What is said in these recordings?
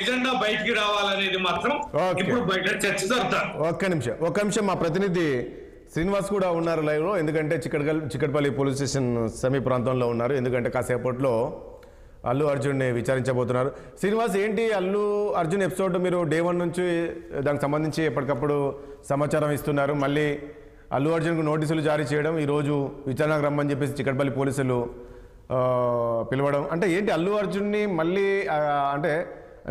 నిజంగా బయటికి రావాలనేది మాత్రం ఇప్పుడు బయట చర్చ జరుగుతుంది. ఒక్క నిమిషం మా ప్రతినిధి శ్రీనివాస్ కూడా ఉన్నారు లైవ్ లో. ఎందుకంటే చిక్కడపల్లి పోలీస్ స్టేషన్ సమీప ప్రాంతంలో ఉన్నారు. ఎందుకంటే కాసేపట్లో అల్లు అర్జున్ని విచారించబోతున్నారు. శ్రీనివాస్, ఏంటి అల్లు అర్జున్ ఎపిసోడ్ మీరు డే 1 నుంచి దానికి సంబంధించి ఎప్పటికప్పుడు సమాచారం ఇస్తున్నారు. మళ్ళీ అల్లు అర్జున్కు నోటీసులు జారీ చేయడం, ఈరోజు విచారణకు రమ్మని చెప్పేసి చిక్కడపల్లి పోలీసులు పిలవడం, అంటే ఏంటి అల్లు అర్జున్ని మళ్ళీ అంటే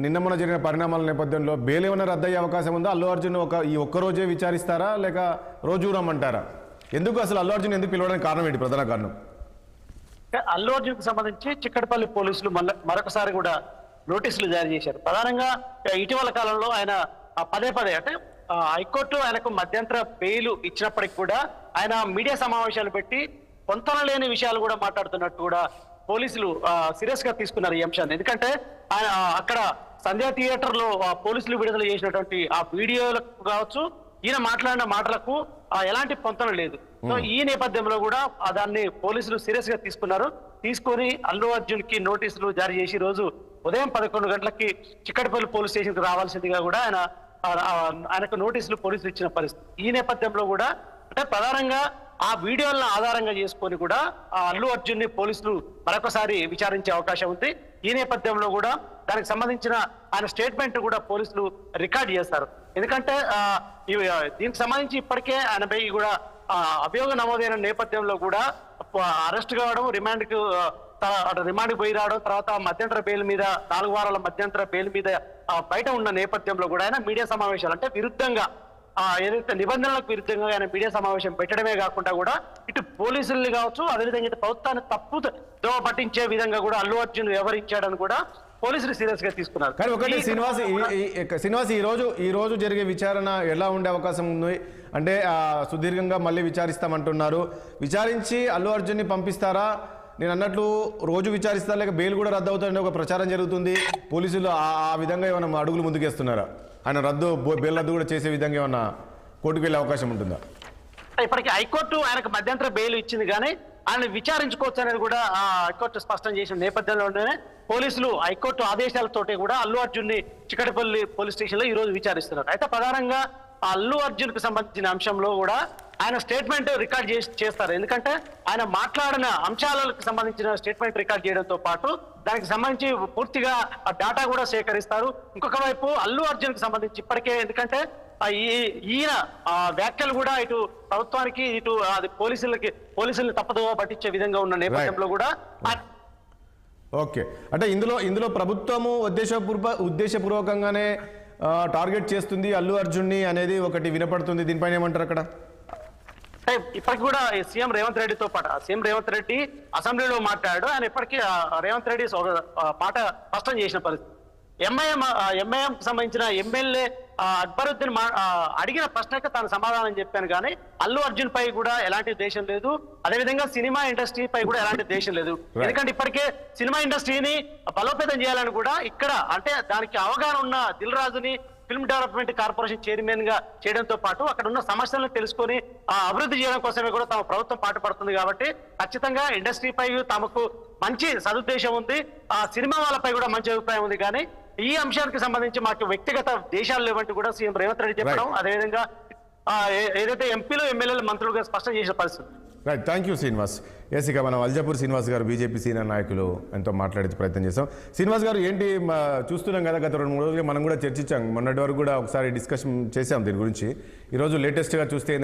నిన్న మొన్న జరిగిన పరిణామాల నేపథ్యంలో బెయిల్ ఏమైనా రద్దయ్యే అవకాశం ఉందా? అల్లు అర్జున్ ఈ ఒక్కరోజే విచారిస్తారా లేక రోజు రమ్మంటారా? ఎందుకు అసలు అల్లు అర్జున్ ఎందుకు పిలవడానికి కారణం ఏంటి, ప్రధాన కారణం? అల్లు అర్జున్ కు సంబంధించి చిక్కడపల్లి పోలీసులు మరొకసారి కూడా నోటీసులు జారీ చేశారు. ప్రధానంగా ఇటీవల కాలంలో ఆయన పదే అంటే హైకోర్టు ఆయనకు మధ్యంతర బెయిల్ ఇచ్చినప్పటికి కూడా ఆయన మీడియా సమావేశాలు పెట్టి పొంతన లేని విషయాలు కూడా మాట్లాడుతున్నట్టు కూడా పోలీసులు సీరియస్ గా తీసుకున్నారు ఈ అంశాన్ని. ఎందుకంటే ఆయన అక్కడ సంధ్యా థియేటర్ లో పోలీసులు విడుదల చేసినటువంటి ఆ వీడియోలకు కావచ్చు, ఈయన మాట్లాడిన మాటలకు ఎలాంటి పొంతన లేదు. సో ఈ నేపథ్యంలో కూడా దాన్ని పోలీసులు సీరియస్ గా తీసుకొని అల్లు అర్జున్ కి నోటీసులు జారీ చేసి రోజు ఉదయం 11 గంటలకి చిక్కడపల్లి పోలీస్ స్టేషన్ కి రావాల్సిందిగా కూడా ఆయనకు నోటీసులు పోలీసులు ఇచ్చిన పరిస్థితి. ఈ నేపథ్యంలో కూడా అంటే ప్రధానంగా ఆ వీడియోలను ఆధారంగా చేసుకొని కూడా అల్లు అర్జున్ ని పోలీసులు మరొకసారి విచారించే అవకాశం ఉంది. ఈ నేపథ్యంలో కూడా దానికి సంబంధించిన ఆయన స్టేట్మెంట్ కూడా పోలీసులు రికార్డ్ చేస్తారు. ఎందుకంటే దీనికి సంబంధించి ఇప్పటికే ఆయనపై కూడా అభియోగం నమోదైన నేపథ్యంలో కూడా అరెస్ట్ కావడం, రిమాండ్ పోయి రావడం, తర్వాత మధ్యంతర బెయిల్ మీద 4 వారాల మధ్యంతర బెయిల్ మీద బయట ఉన్న నేపథ్యంలో కూడా ఆయన మీడియా సమావేశాలు అంటే విరుద్ధంగా ఏదైతే నిబంధనలకు విరుద్ధంగా ఆయన మీడియా సమావేశం పెట్టడమే కాకుండా కూడా ఇటు పోలీసుల్ని కావచ్చు, అదేవిధంగా ఇటు ప్రభుత్వాన్ని దోవ పట్టించే విధంగా కూడా అల్లు అర్జున్ వ్యవహరించాడని కూడా పోలీసులు సీరియస్ గా తీసుకున్నారు. కానీ ఒకటి శ్రీనివాస్, ఈ రోజు జరిగే విచారణ ఎలా ఉండే అవకాశం ఉంది అంటే సుదీర్ఘంగా మళ్ళీ విచారిస్తామంటున్నారు. విచారించి అల్లు అర్జున్ని పంపిస్తారా? నేను అన్నట్లు రోజు విచారిస్తారా లేక బెయిల్ కూడా రద్దు అవుతారని ఒక ప్రచారం జరుగుతుంది. పోలీసులు ఆ విధంగా ఏమైనా అడుగులు ముందుకేస్తున్నారా? ఆయన బెయిల్ రద్దు కూడా చేసే విధంగా ఏమన్నా కోర్టుకు వెళ్ళే అవకాశం ఉంటుందా? ఇప్పటికీ హైకోర్టు ఆయనకు మధ్యంతర బెయిల్ ఇచ్చింది కానీ ఆయన విచారించుకోవచ్చు అనేది కూడా హైకోర్టు స్పష్టం చేసిన నేపథ్యంలోనే పోలీసులు హైకోర్టు ఆదేశాలతోటి కూడా అల్లు అర్జున్ ని చిక్కడపల్లి పోలీస్ స్టేషన్ లో ఈ రోజు విచారిస్తున్నారు. అయితే ప్రధానంగా అల్లు అర్జున్ కు సంబంధించిన అంశంలో కూడా ఆయన స్టేట్మెంట్ రికార్డ్ చేస్తారు. ఎందుకంటే ఆయన మాట్లాడిన అంశాలకు సంబంధించిన స్టేట్మెంట్ రికార్డ్ చేయడంతో పాటు దానికి సంబంధించి పూర్తిగా డేటా కూడా సేకరిస్తారు. ఇంకొక వైపు అల్లు అర్జున్ కు సంబంధించి ఇప్పటికే ఎందుకంటే ఈయన వ్యాఖ్యలు కూడా ఇటు ప్రభుత్వానికి ఇటు అది పోలీసుల్ని తప్పదోవ పట్టించే విధంగా ఉన్న నేపథ్యంలో కూడా ఓకే, అంటే ఇందులో ప్రభుత్వము ఉద్దేశపూర్వకంగానే టార్గెట్ చేస్తుంది అల్లు అర్జున్ని అనేది ఒకటి వినపడుతుంది. దీనిపైన ఏమంటారు? అక్కడ ఇప్పటికి కూడా సీఎం రేవంత్ రెడ్డితో పాటు సీఎం రేవంత్ రెడ్డి అసెంబ్లీలో మాట్లాడాడు. ఆయన ఇప్పటికీ రేవంత్ రెడ్డి మాట స్పష్టం చేసిన పరిస్థితి. ఎంఐఎం కు సంబంధించిన ఎమ్మెల్యే అక్బరుద్దీన్ అడిగిన ప్రశ్నకి తాను సమాధానం చెప్పాను కానీ అల్లు అర్జున్ పై కూడా ఎలాంటి దేశం లేదు, అదేవిధంగా సినిమా ఇండస్ట్రీ పై కూడా ఎలాంటి దేశం లేదు. ఎందుకంటే ఇప్పటికే సినిమా ఇండస్ట్రీని బలోపేతం చేయాలని కూడా ఇక్కడ అంటే దానికి అవగాహన ఉన్న దిల్ రాజుని ఫిల్మ్ డెవలప్మెంట్ కార్పొరేషన్ చైర్మన్ గా చేయడంతో పాటు అక్కడ ఉన్న సమస్యలను తెలుసుకొని అభివృద్ధి చేయడం కోసమే కూడా తమ ప్రభుత్వం పాటుపడుతుంది. కాబట్టి ఖచ్చితంగా ఇండస్ట్రీపై తమకు మంచి సదుద్దేశం ఉంది, ఆ సినిమా వాళ్ళపై కూడా మంచి అభిప్రాయం ఉంది. కానీ ఈ అంశానికి సంబంధించి మాకు వ్యక్తిగత దేశాలు లేవంటూ కూడా సీఎం రేవంత్ రెడ్డి చెప్పడం, అదేవిధంగా ఏదైతే ఎంపీలు ఎమ్మెల్యేలు మంత్రులుగా స్పష్టం చేసిన పరిస్థితి. Right, thank you Srinivas. ఇక మనం అల్జాపూర్ శ్రీనివాస్ గారు బీజేపీ సీనియర్ నాయకులు ఎంతో మాట్లాడే ప్రయత్నం చేస్తాం. శ్రీనివాస్ గారు, ఏంటి చూస్తున్నాం కదా, గత 2-3 రోజులుగా మనం కూడా చర్చించాం, మొన్నటి వరకు కూడా ఒకసారి డిస్కషన్ చేసాం దీని గురించి. ఈరోజు లేటెస్ట్గా చూస్తే